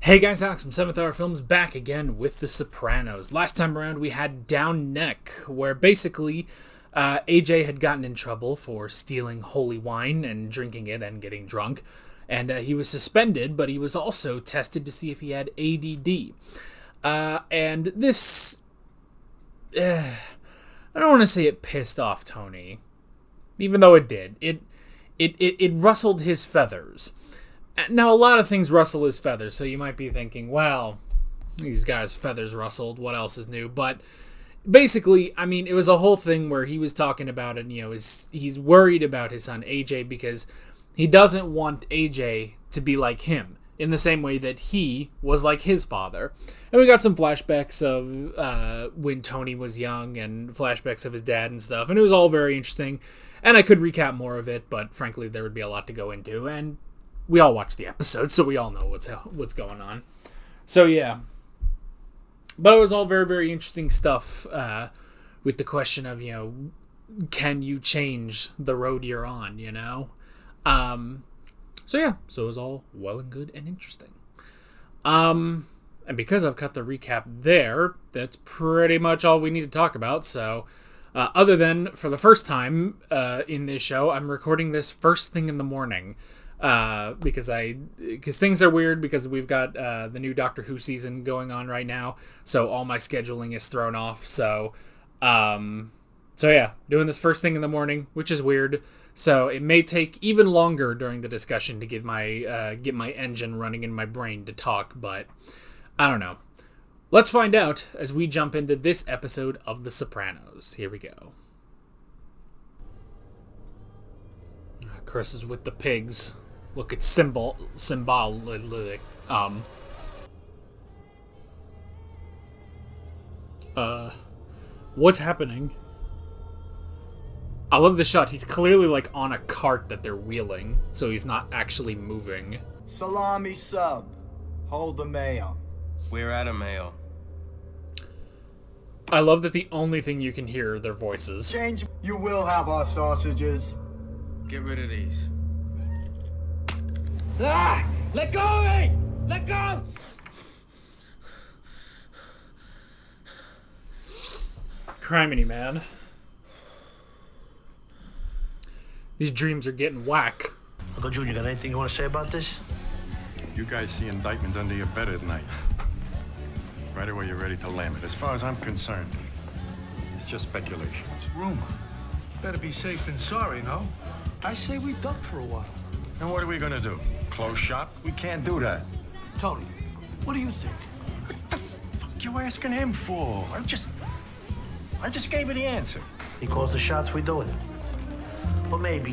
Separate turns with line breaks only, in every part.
Hey guys, Alex from 7th Hour Films back again with The Sopranos. Last time around we had Down Neck, where basically AJ had gotten in trouble for stealing holy wine and drinking it and getting drunk. And he was suspended, but he was also tested to see if he had ADD. And this... I don't want to say it pissed off Tony, even though it did. It rustled his feathers. Now, a lot of things rustle his feathers, so you might be thinking, well, he's got his feathers rustled, what else is new? But basically, I mean, it was a whole thing where he was talking about it, he's worried about his son AJ because he doesn't want AJ to be like him, in the same way that he was like his father. And we got some flashbacks of when Tony was young and flashbacks of his dad and stuff, and it was all very interesting. And I could recap more of it, but frankly, there would be a lot to go into, and we all watched the episode, so we all know what's going on. So, yeah. But it was all very, very interesting stuff with the question of, can you change the road you're on, So, yeah. So it was all well and good and interesting. And because I've cut the recap there, that's pretty much all we need to talk about. So, other than, for the first time in this show, I'm recording this first thing in the morning. Because things are weird because we've got the new Doctor Who season going on right now, so all my scheduling is thrown off. So yeah, doing this first thing in the morning, which is weird. So it may take even longer during the discussion to get my engine running in my brain to talk, but I don't know. Let's find out as we jump into this episode of The Sopranos. Here we go. Chris is with the pigs. Look, it's symbolic. What's happening? I love the shot. He's clearly like on a cart that they're wheeling, so he's not actually moving.
Salami sub. Hold the mayo.
We're out of mayo.
I love that the only thing you can hear are their voices.
Change. You will have our sausages.
Get rid of these.
Ah! Let go of me! Let go!
Criminy, man. These dreams are getting whack.
Uncle Junior, got anything you want to say about this?
You guys see indictments under your bed at night. Right away, you're ready to lam it. As far as I'm concerned, it's just speculation.
It's rumor. Better be safe than sorry, no? I say we duck for a while.
And what are we gonna do? Close shop? We can't do that.
Tony, what do you think?
What the fuck you asking him for? I just gave you the answer.
He calls the shots, we do it. But maybe,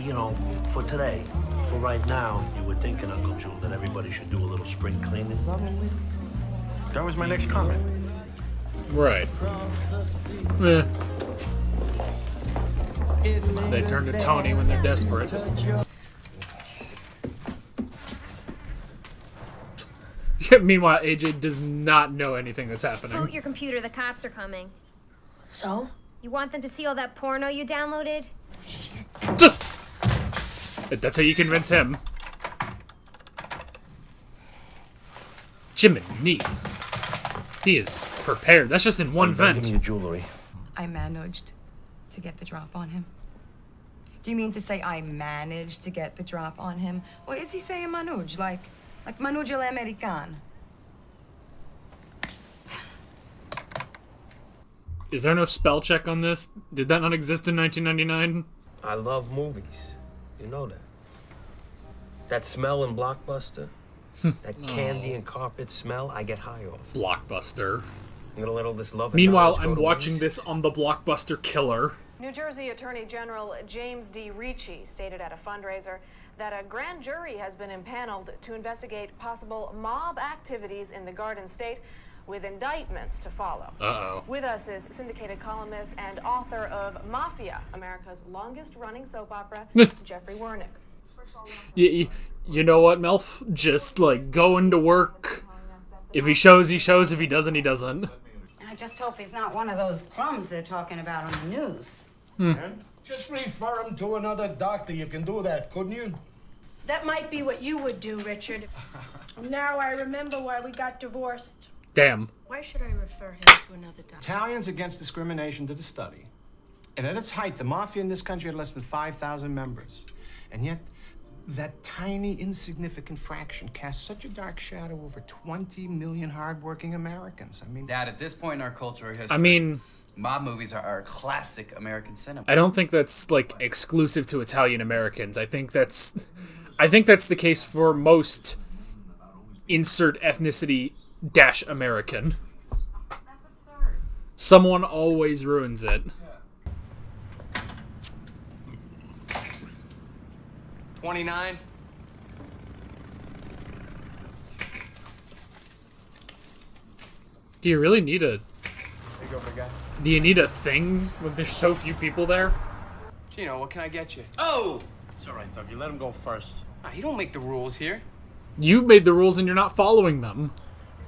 for today, for right now, you were thinking, Uncle June, that everybody should do a little spring cleaning.
That was my next comment.
Right. Eh. They turn to Tony when they're desperate. Meanwhile, AJ does not know anything that's happening.
Boot your computer, the cops are coming.
So?
You want them to see all that porno you downloaded?
That's how you convince him. Jiminy. He is prepared. That's just in one vent.
Give me your jewelry.
I managed to get the drop on him. Do you mean to say I managed to get the drop on him? Or is he saying Manuj, like Manuj l'American?
Is there no spell check on this? Did that not exist in 1999?
I love movies. You know that. That smell in Blockbuster, that candy and carpet smell, I get high off.
Blockbuster.
I'm gonna let all this love and
Meanwhile,
knowledge go
I'm
to
watching
waste.
this on the Blockbuster killer.
New Jersey Attorney General James D. Ricci stated at a fundraiser that a grand jury has been impaneled to investigate possible mob activities in the Garden State, with indictments to follow.
Uh-oh.
With us is syndicated columnist and author of Mafia, America's longest-running soap opera, Jeffrey Wernick.
You know what, Melf? Just, going to work. If he shows, he shows. If he doesn't, he doesn't.
I just hope he's not one of those crumbs they're talking about on the news.
Just refer him to another doctor. You can do that, couldn't you?
That might be what you would do, Richard. Now I remember why we got divorced.
Damn.
Why should I refer him to another doctor?
Italians Against Discrimination did a study. And at its height, the mafia in this country had less than 5,000 members. And yet, that tiny, insignificant fraction casts such a dark shadow over 20 million hardworking Americans. I mean,
Dad, at this point in our cultural history,
I mean,
mob movies are classic American cinema.
I don't think that's like exclusive to Italian Americans. I think that's the case for most insert ethnicity dash American. Someone always ruins it.
29.
Do you really need a...
There you go, big guy.
Do you need a thing when there's so few people there?
Gino, what can I get you?
Oh! It's all right, Dougie. Let him go first.
You don't make the rules here.
You made the rules and you're not following them.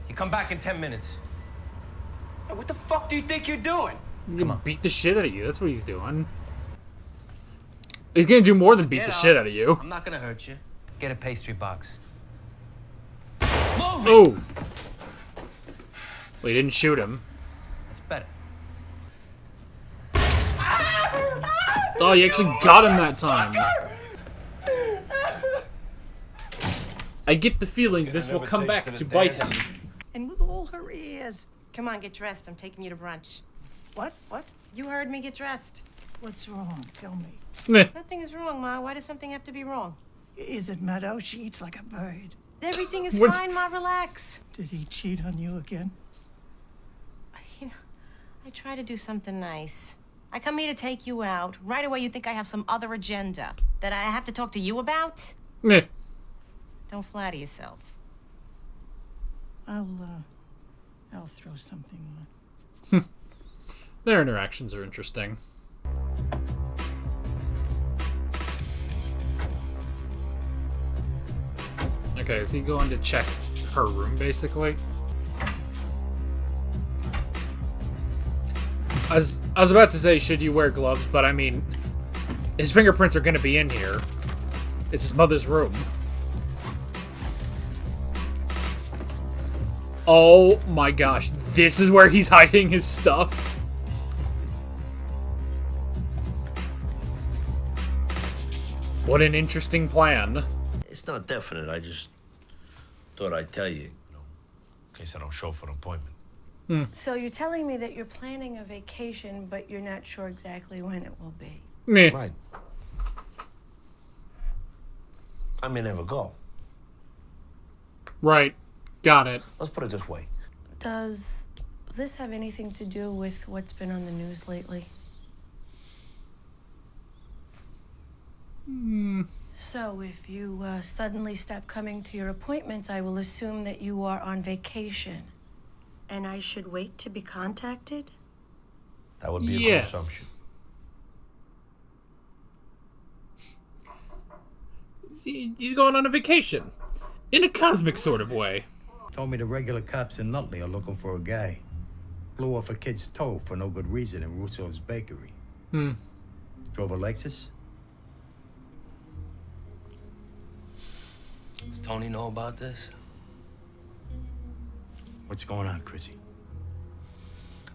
You come back in 10 minutes.
Hey, what the fuck do you think you're doing?
He's gonna beat the shit out of you. That's what he's doing. He's gonna do more than beat the shit out of you.
I'm not gonna hurt you. Get a pastry box.
Oh! Well, he didn't shoot him.
That's better.
Oh, you actually got him that time. I get the feeling this will come back to bite him.
And with all her ears. Come on, get dressed. I'm taking you to brunch. What? What? You heard me. Get dressed.
What's wrong? Tell me.
Meh.
Nothing is wrong, Ma. Why does something have to be wrong?
Is it Meadow? She eats like a bird.
Everything is
What's-
fine, Ma. Relax.
Did he cheat on you again?
You know, I try to do something nice. I come here to take you out. Right away, you think I have some other agenda that I have to talk to you about?
Meh.
Don't flatter yourself.
I'll throw something on.
Their interactions are interesting. Okay, is he going to check her room, basically? I was about to say, should you wear gloves, but I mean, his fingerprints are going to be in here. It's his mother's room. Oh my gosh, this is where he's hiding his stuff? What an interesting plan.
It's not definite. I just thought I'd tell you, in case I don't show for an appointment.
So you're telling me that you're planning a vacation, but you're not sure exactly when it will be.
Meh.
Right. I may never go.
Right. Got it.
Let's put it this way.
Does this have anything to do with what's been on the news lately? So if you suddenly stop coming to your appointments, I will assume that you are on vacation. And I should wait to be contacted?
That would be a
Yes.
good assumption.
He's going on a vacation. In a cosmic sort of way.
Told me the regular cops in Nutley are looking for a guy. Blew off a kid's toe for no good reason in Russo's bakery. Drove a Lexus?
Does Tony know about this?
What's going on, Chrissy?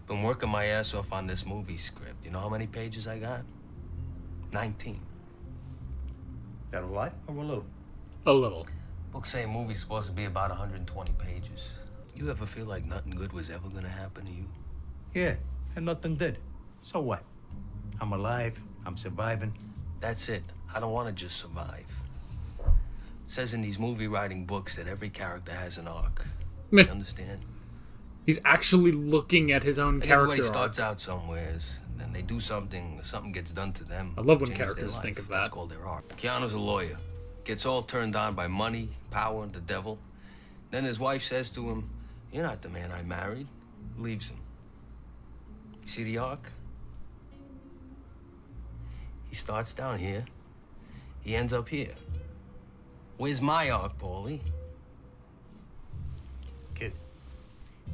Been working my ass off on this movie script. You know how many pages I got? 19.
That a lot or a little?
A little.
Books say a movie's supposed to be about 120 pages. You ever feel like nothing good was ever gonna happen to you?
Yeah, and nothing did. So what? I'm alive. I'm surviving.
That's it. I don't want to just survive. It says in these movie writing books that every character has an arc.
Meh.
You understand?
He's actually looking at his own
Like
character
everybody starts
arc.
out somewheres, then they do something, something gets done to them.
I love when
changes their
characters
life.
think of
That's
that.
called their arc. Keanu's a lawyer. Gets all turned on by money, power, and the devil. Then his wife says to him, "You're not the man I married." Leaves him. You see the arc? He starts down here. He ends up here. Where's my arc, Paulie?
Kid,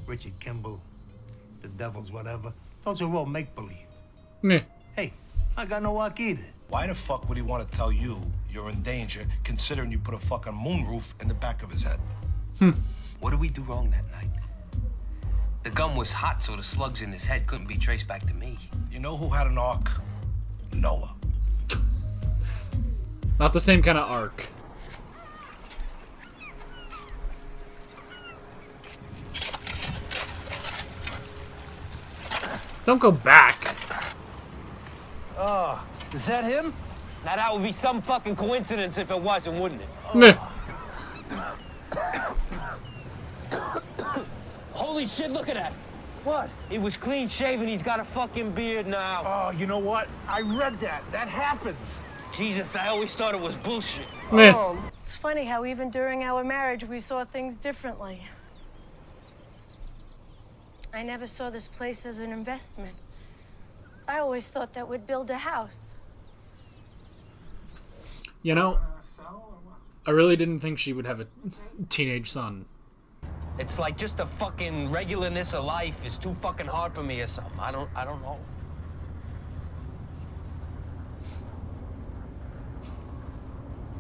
Richard Kimball, the devil's whatever. Those are all make-believe.
Meh.
Hey, I got no arc either.
Why the fuck would he want to tell you you're in danger, considering you put a fucking moonroof in the back of his head?
What did we do wrong that night? The gun was hot, so the slugs in his head couldn't be traced back to me.
You know who had an arc? Noah.
Not the same kind of arc. Don't go back.
Oh, is that him?
Now that would be some fucking coincidence if it wasn't, wouldn't it?
Meh.
Holy shit, look at that.
What?
He was clean shaven, he's got a fucking beard now.
Oh, you know what? I read that. That happens.
Jesus, I always thought it was bullshit.
Meh.
Oh, it's funny how even during our marriage we saw things differently. I never saw this place as an investment. I always thought that we'd build a house.
You know, I really didn't think she would have a teenage son.
It's like just the fucking regularness of life is too fucking hard for me or something. I don't know.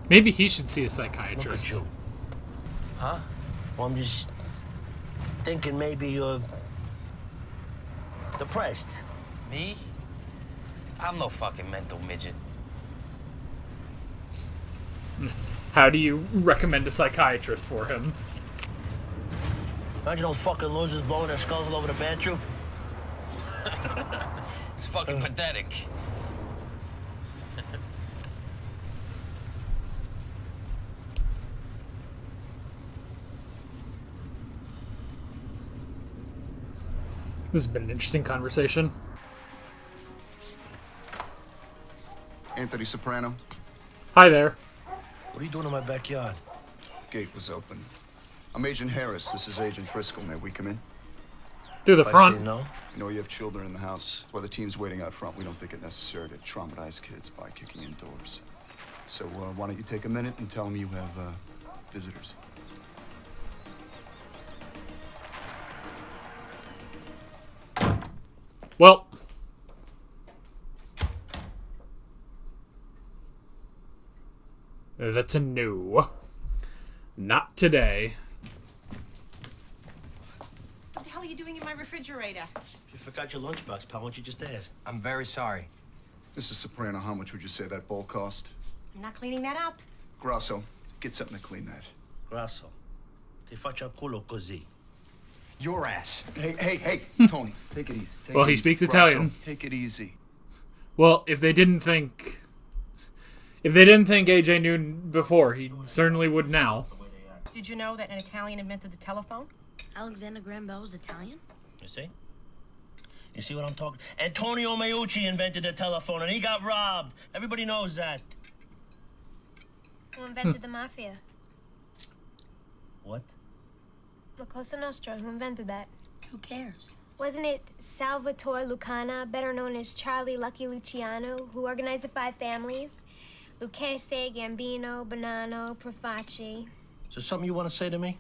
Maybe he should see a psychiatrist.
Huh? Well, I'm just thinking maybe you're depressed.
Me? I'm no fucking mental midget.
How do you recommend a psychiatrist for him?
Imagine those fucking losers blowing their skulls all over the bathroom.
It's fucking pathetic.
This has been an interesting conversation.
Anthony Soprano.
Hi there.
What are you doing in my backyard?
Gate was open. I'm Agent Harris. This is Agent Driscoll. May we come in?
Through the front.
No.
You know you have children in the house. While the team's waiting out front, we don't think it necessary to traumatize kids by kicking in doors. So why don't you take a minute and tell them you have visitors?
Well. That's a no. Not today.
What the hell are you doing in my refrigerator?
You forgot your lunchbox, pal. Why don't you just ask?
I'm very sorry.
Mrs. Soprano, how much would you say that bowl cost?
I'm not cleaning that up.
Grasso, get something to clean that.
Grasso. Ti faccio culo così.
Your ass.
Hey, Tony, take it easy. Take
Well,
it
he
easy.
speaks
Grasso,
Italian.
Take it easy.
Well, if they didn't think AJ knew before, he certainly would now.
Did you know that an Italian invented the telephone?
Alexander Graham Bell was Italian?
You see? You see what I'm talking? Antonio Meucci invented the telephone, and he got robbed. Everybody knows that.
Who invented the mafia?
What?
La Cosa Nostra. Who invented that?
Who cares?
Wasn't it Salvatore Lucana, better known as Charlie Lucky Luciano, who organized the 5 families? Lucchese, Gambino, Bonanno, Profaci.
Is there something you want to say to me?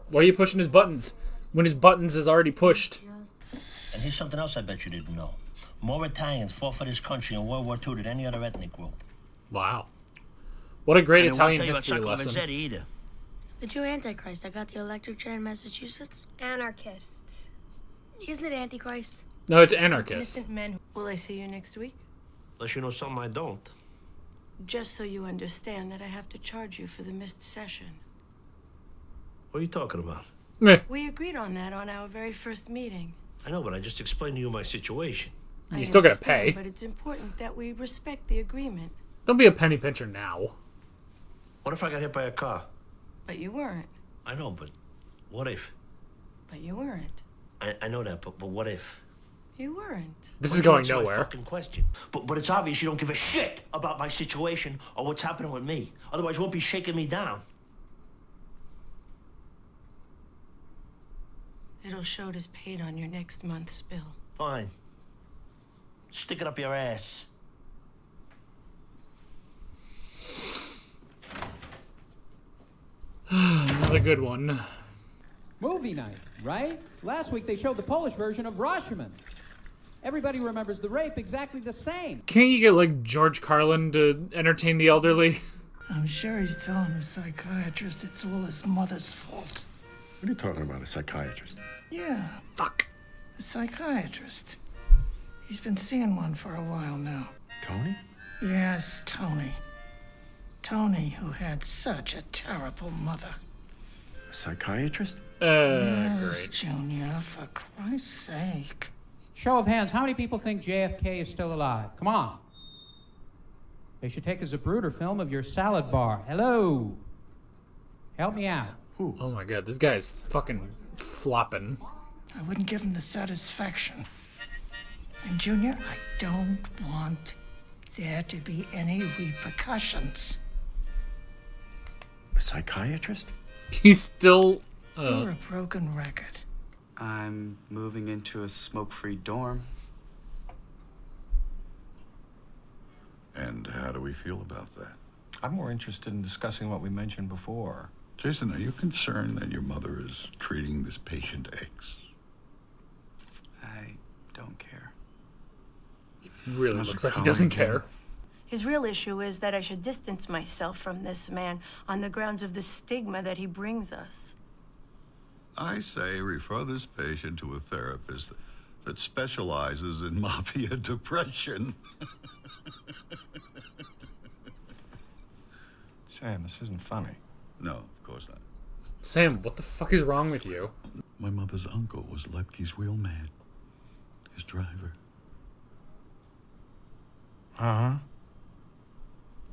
Why are you pushing his buttons when his buttons is already pushed?
And here's something else I bet you didn't know. More Italians fought for this country in World War II than any other ethnic group.
Wow. What a great
And
Italian
I won't tell
history
you about
lesson.
Sacco Vanzetti either.
The two Antichrist. I got the electric chair in Massachusetts.
Anarchists.
Isn't it Antichrist?
No, it's anarchists.
Innocent men.
Will I see you next week?
Unless you know something I don't.
Just so you understand that I have to charge you for the missed session.
What are you talking about?
Meh.
We agreed on that on our very first meeting.
I know, but I just explained to you my situation.
You still gotta
understand,
pay.
But it's important that we respect the agreement.
Don't be a penny pincher now.
What if I got hit by a car?
But you weren't.
I know, but what if?
But you weren't.
I know that, but what if?
You weren't.
This
Why
is
don't you
going
answer my
nowhere.
fucking question. But it's obvious you don't give a shit about my situation or what's happening with me. Otherwise, you won't be shaking me down.
It'll show it as paid on your next month's bill.
Fine. Stick it up your ass.
Another good one.
Movie night, right? Last week they showed the Polish version of Rashomon. Everybody remembers the rape exactly the same.
Can't you get, like, George Carlin to entertain the elderly?
I'm sure he's telling his psychiatrist it's all his mother's fault.
What are you talking about, a psychiatrist?
Yeah.
Fuck.
A psychiatrist. He's been seeing one for a while now.
Tony?
Yes, Tony. Tony, who had such a terrible mother.
A psychiatrist?
Yes,
Great.
Junior, for Christ's sake.
Show of hands, how many people think JFK is still alive? Come on. They should take a Zapruder film of your salad bar. Hello. Help me out.
Oh my god, this guy is fucking flopping.
I wouldn't give him the satisfaction. And Junior, I don't want there to be any repercussions.
A psychiatrist?
He's still...
You're a broken record.
I'm moving into a smoke-free dorm.
And how do we feel about that?
I'm more interested in discussing what we mentioned before.
Jason, are you concerned that your mother is treating this patient X?
I don't care.
Really
How's
looks
it
like he
going,
doesn't
Jim?
care.
His real issue is that I should distance myself from this man on the grounds of the stigma that he brings us.
I say refer this patient to a therapist that specializes in mafia depression.
Sam, this isn't funny.
No, of course not.
Sam, what the fuck is wrong with you?
My mother's uncle was Lepke's real man. His driver.
Uh-huh.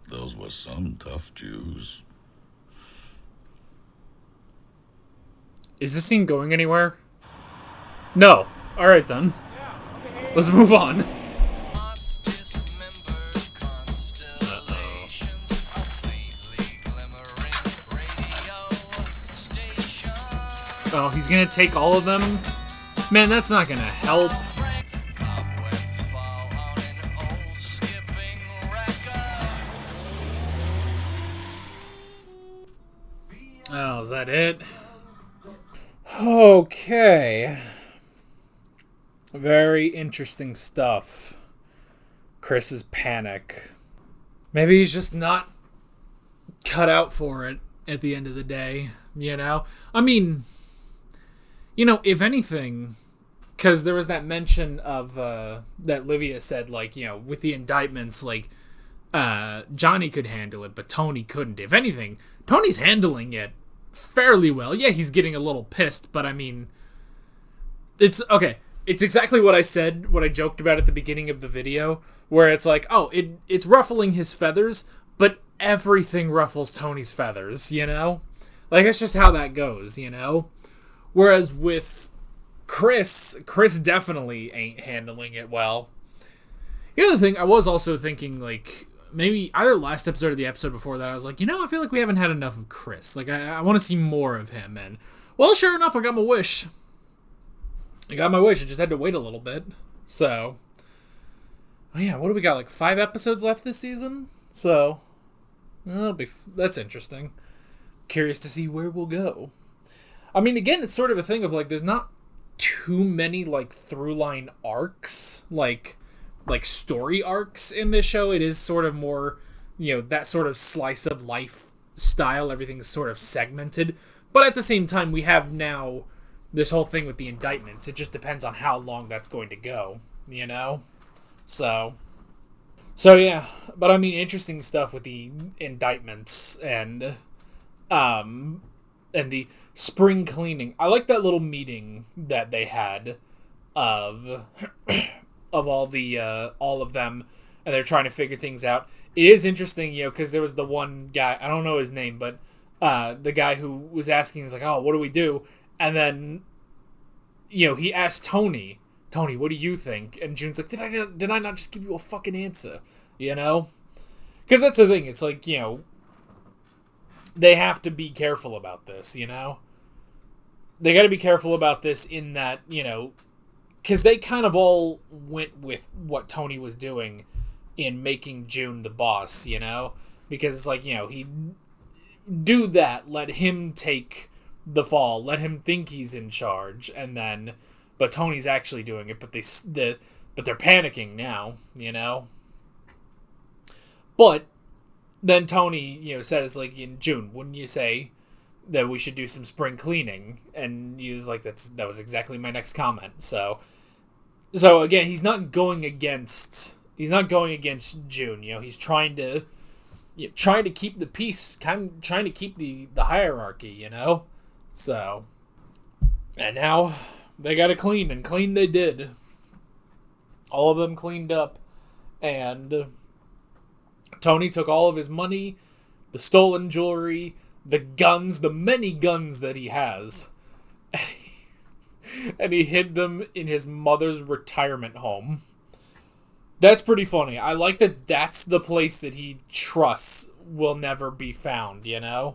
Those were some tough Jews.
Is this scene going anywhere? No. Alright then. Let's move on. Oh, he's gonna take all of them? Man, that's not gonna help. Oh, is that it? Okay. Very interesting stuff. Chris's panic. Maybe he's just not cut out for it at the end of the day, you know? I mean, you know, if anything, because there was that mention of, that Livia said, like, you know, with the indictments, like, Johnny could handle it, but Tony couldn't. If anything, Tony's handling it fairly well. Yeah, he's getting a little pissed, but I mean, it's okay. It's exactly what I said, what I joked about at the beginning of the video, where it's like, oh, it's ruffling his feathers, but everything ruffles Tony's feathers, you know? Like, that's just how that goes, you know? Whereas with Chris definitely ain't handling it well. The other thing, I was also thinking, like, maybe either last episode or the episode before that, I was like, you know, I feel like we haven't had enough of Chris. Like, I want to see more of him. And, well, sure enough, I got my wish. I just had to wait a little bit. So, oh yeah, what do we got? Like 5 episodes left this season? So, that's interesting. Curious to see where we'll go. I mean, again, it's sort of a thing of, like, there's not too many, like, through-line arcs, like story arcs in this show. It is sort of more, you know, that sort of slice of life style. Everything's sort of segmented. But at the same time, we have now this whole thing with the indictments. It just depends on how long that's going to go, you know? So yeah. But I mean, interesting stuff with the indictments and the spring cleaning. I like that little meeting that they had of all of them, and they're trying to figure things out. It is interesting, you know, because there was the one guy, I don't know his name, but the guy who was asking, is like, oh, what do we do? And then, you know, he asked Tony, what do you think? And June's like, did I not just give you a fucking answer? You know? Because that's the thing. It's like, you know, they have to be careful about this, you know? They got to be careful about this in that, you know, because they kind of all went with what Tony was doing in making June the boss, you know? Because it's like, you know, he do that, let him take the fall, let him think he's in charge, and then, but Tony's actually doing it, but But they're panicking now, you know? But then Tony, you know, said, it's like, in June, wouldn't you say that we should do some spring cleaning? And he was like, that was exactly my next comment. So again, he's not going against June. You know, he's trying to keep the peace, kind of trying to keep the hierarchy, you know? So, and now they got to clean, and clean they did. All of them cleaned up, and Tony took all of his money, the stolen jewelry, the guns, the many guns that he has, and he hid them in his mother's retirement home. That's pretty funny. I like that that's the place that he trusts will never be found, you know?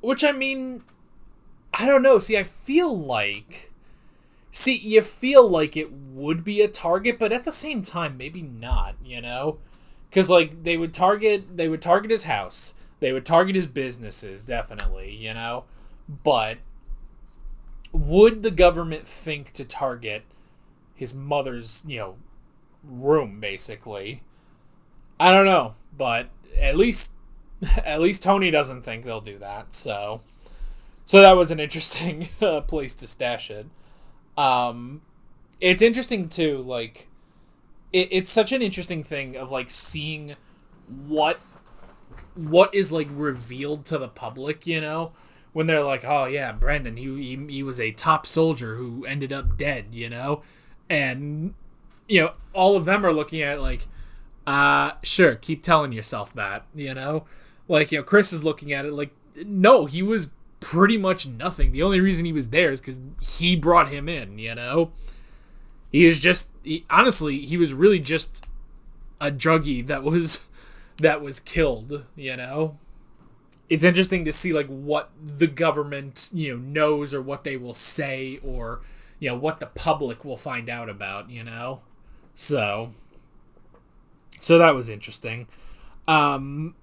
Which, I mean, I don't know. See, you feel like it would be a target, but at the same time, maybe not, you know? Because, like, they would target his house. They would target his businesses, definitely, you know? But would the government think to target his mother's, you know, room, basically? I don't know, but at least Tony doesn't think they'll do that, so that was an interesting place to stash it. It's interesting too, like, it's such an interesting thing of, like, seeing what is, like, revealed to the public, you know, when they're like, oh yeah, Brandon, he was a top soldier who ended up dead, you know, and, you know, all of them are looking at it like, sure, keep telling yourself that, you know, like, you know, Chris is looking at it like, no, he was pretty much nothing. The only reason he was there is because he brought him in, you know? Honestly, he was really just a druggie that was killed, you know? It's interesting to see, like, what the government, you know, knows, or what they will say, or, you know, what the public will find out about, you know? So that was interesting. And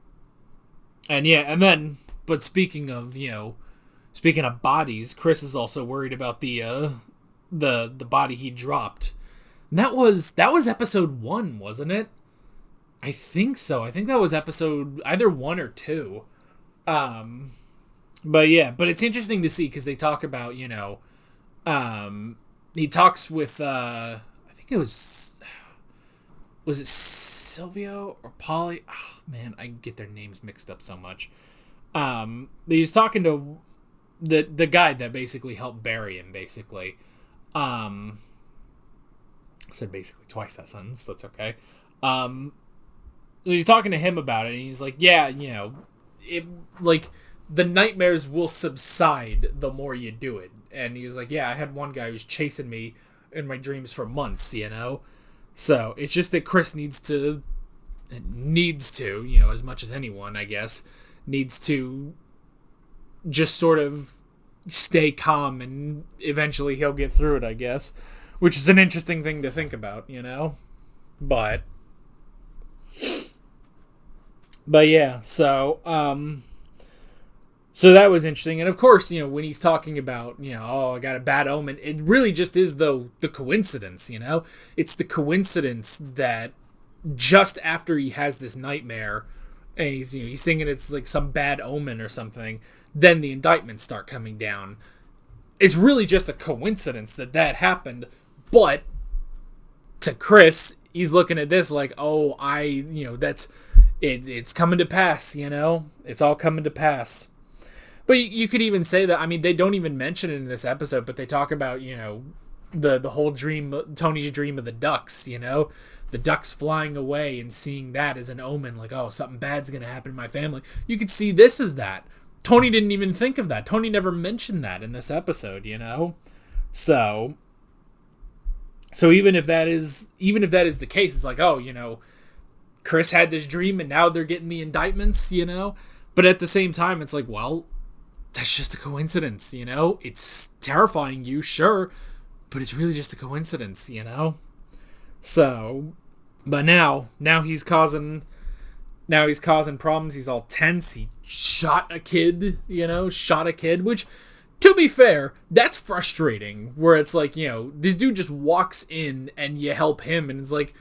yeah, and then, but speaking of bodies, Chris is also worried about the body he dropped. And that was episode 1, wasn't it? I think so. I think that was episode either 1 or 2. But yeah, but it's interesting to see, because they talk about, you know, he talks with, I think it was it Silvio or Polly? Oh, man, I get their names mixed up so much. But he's talking to the guy that basically helped bury him, basically. I said basically twice that sentence. That's okay. So he's talking to him about it, and he's like, yeah, you know, like, the nightmares will subside the more you do it. And he's like, yeah, I had one guy who was chasing me in my dreams for months, you know? So it's just that Chris needs to, you know, as much as anyone, I guess, needs to just sort of stay calm, and eventually he'll get through it, I guess. Which is an interesting thing to think about, you know? But yeah, so that was interesting. And of course, you know, when he's talking about, you know, oh, I got a bad omen, it really just is the coincidence, you know? It's the coincidence that just after he has this nightmare, and he's thinking it's like some bad omen or something, then the indictments start coming down. It's really just a coincidence that happened, but to Chris, he's looking at this like, oh, it's coming to pass, you know? It's all coming to pass. But you could even say that, I mean, they don't even mention it in this episode, but they talk about, you know, the whole dream, Tony's dream of the ducks, you know? The ducks flying away and seeing that as an omen, like, oh, something bad's going to happen to my family. You could see this as that. Tony didn't even think of that. Tony never mentioned that in this episode, you know? So even if that is the case, it's like, oh, you know, Chris had this dream and now they're getting the indictments, you know? But at the same time, it's like, well, that's just a coincidence, you know? It's terrifying you, sure, but it's really just a coincidence, you know? So, but now he's causing problems. He's all tense. He shot a kid, which, to be fair, that's frustrating, where it's like, this dude just walks in and you help him, and it's like,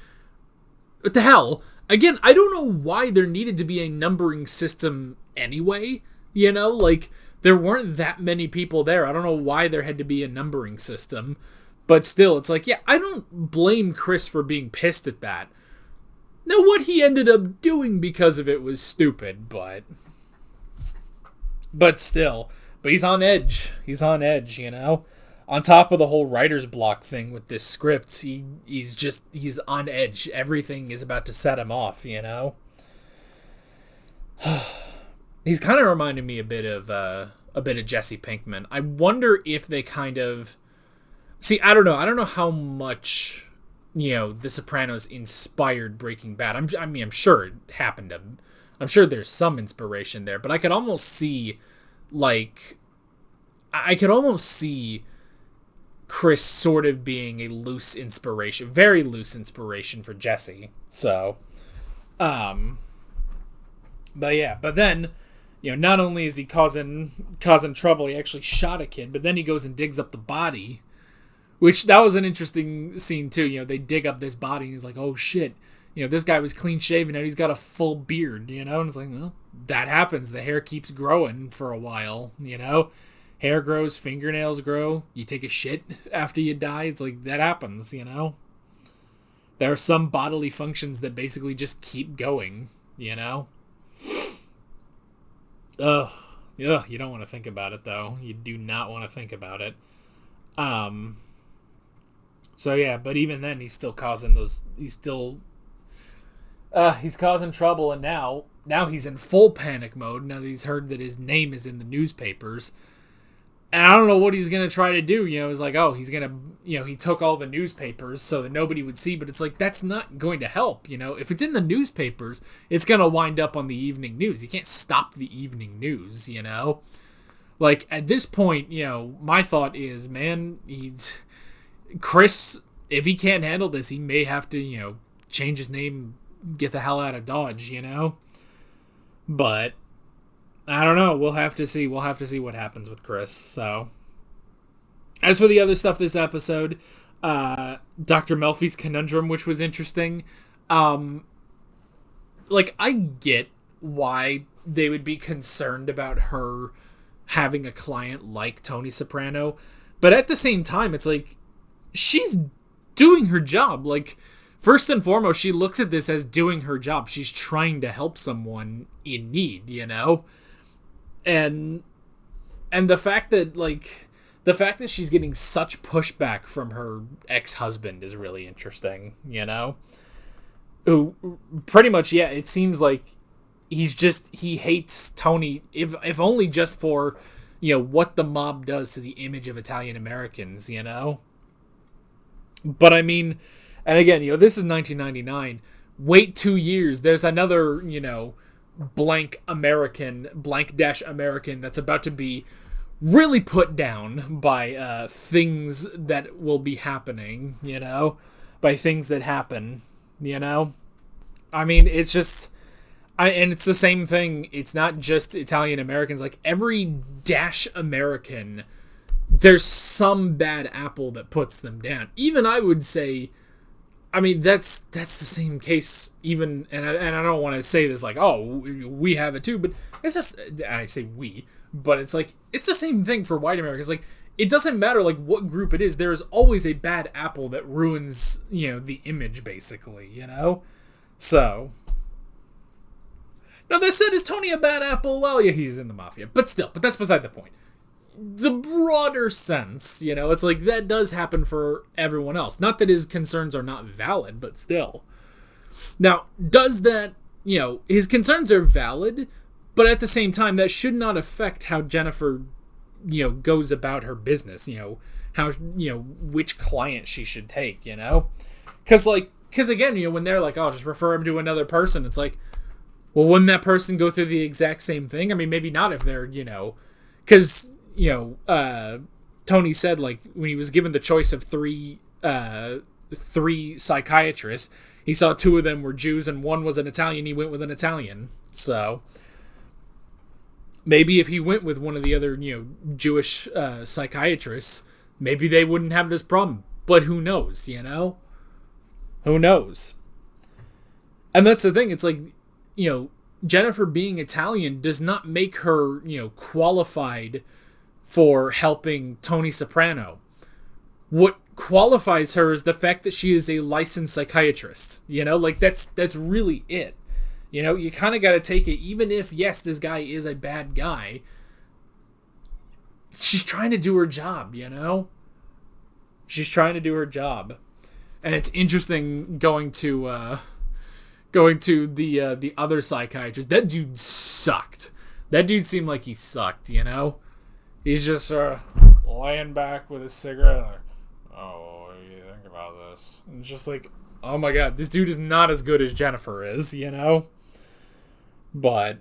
what the hell? Again, I don't know why there needed to be a numbering system anyway, like, there weren't that many people there. I don't know why there had to be a numbering system, but still, it's like, yeah, I don't blame Chris for being pissed at that. Now, what he ended up doing because of it was stupid, but still. But he's on edge. He's on edge, On top of the whole writer's block thing with this script, he's on edge. Everything is about to set him off, He's kind of reminding me a bit of Jesse Pinkman. I wonder if they kind of... See, I don't know. I don't know how much, The Sopranos inspired Breaking Bad. I'm sure it happened to... I'm sure there's some inspiration there, but I could almost see... I could almost see Chris sort of being a loose inspiration, very loose inspiration for Jesse. So, but then, not only is he causing trouble, he actually shot a kid, but then he goes and digs up the body, which that was an interesting scene too. They dig up this body and he's like, oh shit, this guy was clean shaven and he's got a full beard, and it's like, well, that happens. The hair keeps growing for a while, Hair grows, fingernails grow, you take a shit after you die. It's like, that happens, There are some bodily functions that basically just keep going, Ugh. Yeah, you don't want to think about it, though. You do not want to think about it. So, yeah, but even then, he's still causing those... He's causing trouble, and now he's in full panic mode, now that he's heard that his name is in the newspapers. And I don't know what he's going to try to do. It's like, oh, he's going to, he took all the newspapers so that nobody would see. But it's like, that's not going to help. If it's in the newspapers, it's going to wind up on the evening news. You can't stop the evening news, Like, at this point, my thought is, man, Chris, if he can't handle this, he may have to, change his name, get the hell out of Dodge, But... I don't know. We'll have to see. We'll have to see what happens with Chris. So, as for the other stuff this episode, Dr. Melfi's conundrum, which was interesting. I get why they would be concerned about her having a client like Tony Soprano, but at the same time, it's like, she's doing her job. Like, first and foremost, she looks at this as doing her job. She's trying to help someone in need, And the fact that she's getting such pushback from her ex-husband is really interesting, Who pretty much, yeah, it seems like he hates Tony, if only just for, what the mob does to the image of Italian Americans, But I mean, and again, this is 1999. Wait 2 years, there's another, blank American that's about to be really put down by things that will be happening, by things that happen, I mean, it's just, and it's the same thing. It's not just Italian Americans. Like, every dash American, there's some bad apple that puts them down. Even I would say, I mean, that's the same case, even, and I don't want to say this like, oh, we have it too, but it's just, I say we, but it's like, it's the same thing for white Americans. Like, it doesn't matter, like, what group it is, there is always a bad apple that ruins, the image, basically, So, now that said, is Tony a bad apple? Well, yeah, he's in the mafia, but that's beside the point. The broader sense, it's like, that does happen for everyone else. Not that his concerns are not valid, but still. Now, does that, his concerns are valid, but at the same time, that should not affect how Jennifer, goes about her business, how, which client she should take, Because again, when they're like, oh, just refer him to another person, it's like, well, wouldn't that person go through the exact same thing? I mean, maybe not if they're, because... Tony said, like, when he was given the choice of three psychiatrists, he saw 2 of them were Jews and 1 was an Italian. He went with an Italian. So, maybe if he went with one of the other, Jewish psychiatrists, maybe they wouldn't have this problem. But who knows, Who knows? And that's the thing. It's like, Jennifer being Italian does not make her, qualified for helping Tony Soprano. What qualifies her is the fact that she is a licensed psychiatrist. That's really it. You kind of got to take it, even if, yes, this guy is a bad guy, she's trying to do her job, She's trying to do her job. And it's interesting going to the other psychiatrist. That dude sucked. That dude seemed like he sucked, He's just laying back with a cigarette. Oh, what do you think about this? And it's just like, oh my god, this dude is not as good as Jennifer is, But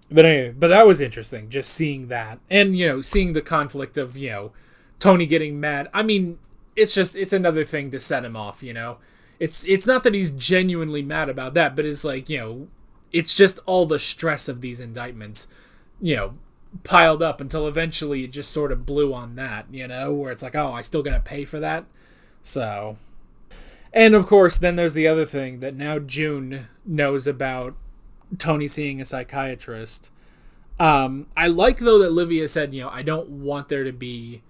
anyway, but that was interesting, just seeing that. And, seeing the conflict of, Tony getting mad. I mean, it's another thing to set him off, It's not that he's genuinely mad about that, but it's like, it's just all the stress of these indictments, piled up until eventually it just sort of blew on that, where it's like, oh, I still gotta pay for that. So, and of course, then there's the other thing that now June knows about Tony seeing a psychiatrist. I like, though, that Livia said, I don't want there to be,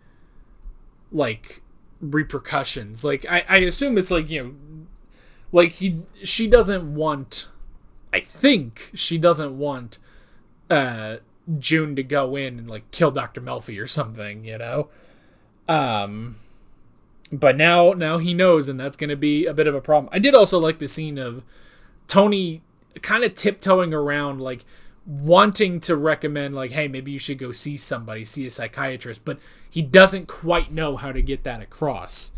like, repercussions. Like, I assume it's like, she doesn't want, I think she doesn't want June to go in and, like, kill Dr. Melfi or something, But now he knows, and that's going to be a bit of a problem. I did also like the scene of Tony kind of tiptoeing around, like, wanting to recommend, like, hey, maybe you should go see somebody, see a psychiatrist, but he doesn't quite know how to get that across.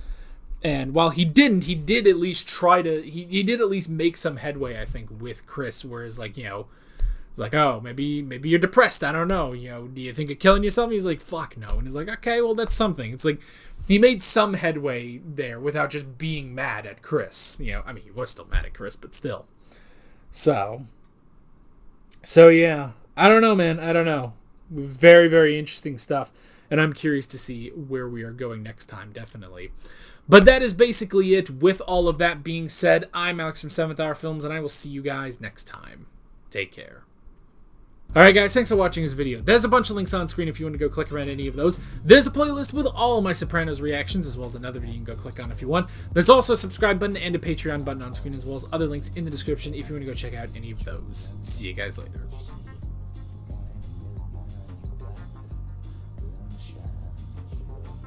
And while he didn't, he did at least try to, he did at least make some headway, I think, with Chris, whereas, like, it's like, oh, maybe you're depressed, I don't know, do you think of killing yourself? And he's like, fuck no. And he's like, okay, well, that's something. It's like, he made some headway there without just being mad at Chris. I mean, he was still mad at Chris, but still. So yeah, I don't know, man. I don't know. Very, very interesting stuff. And I'm curious to see where we are going next time, definitely. But that is basically it. With all of that being said, I'm Alex from 7th Hour Films, and I will see you guys next time. Take care. Alright guys, thanks for watching this video. There's a bunch of links on screen if you want to go click around any of those. There's a playlist with all my Sopranos reactions, as well as another video you can go click on if you want. There's also a subscribe button and a Patreon button on screen, as well as other links in the description if you want to go check out any of those. See you guys later.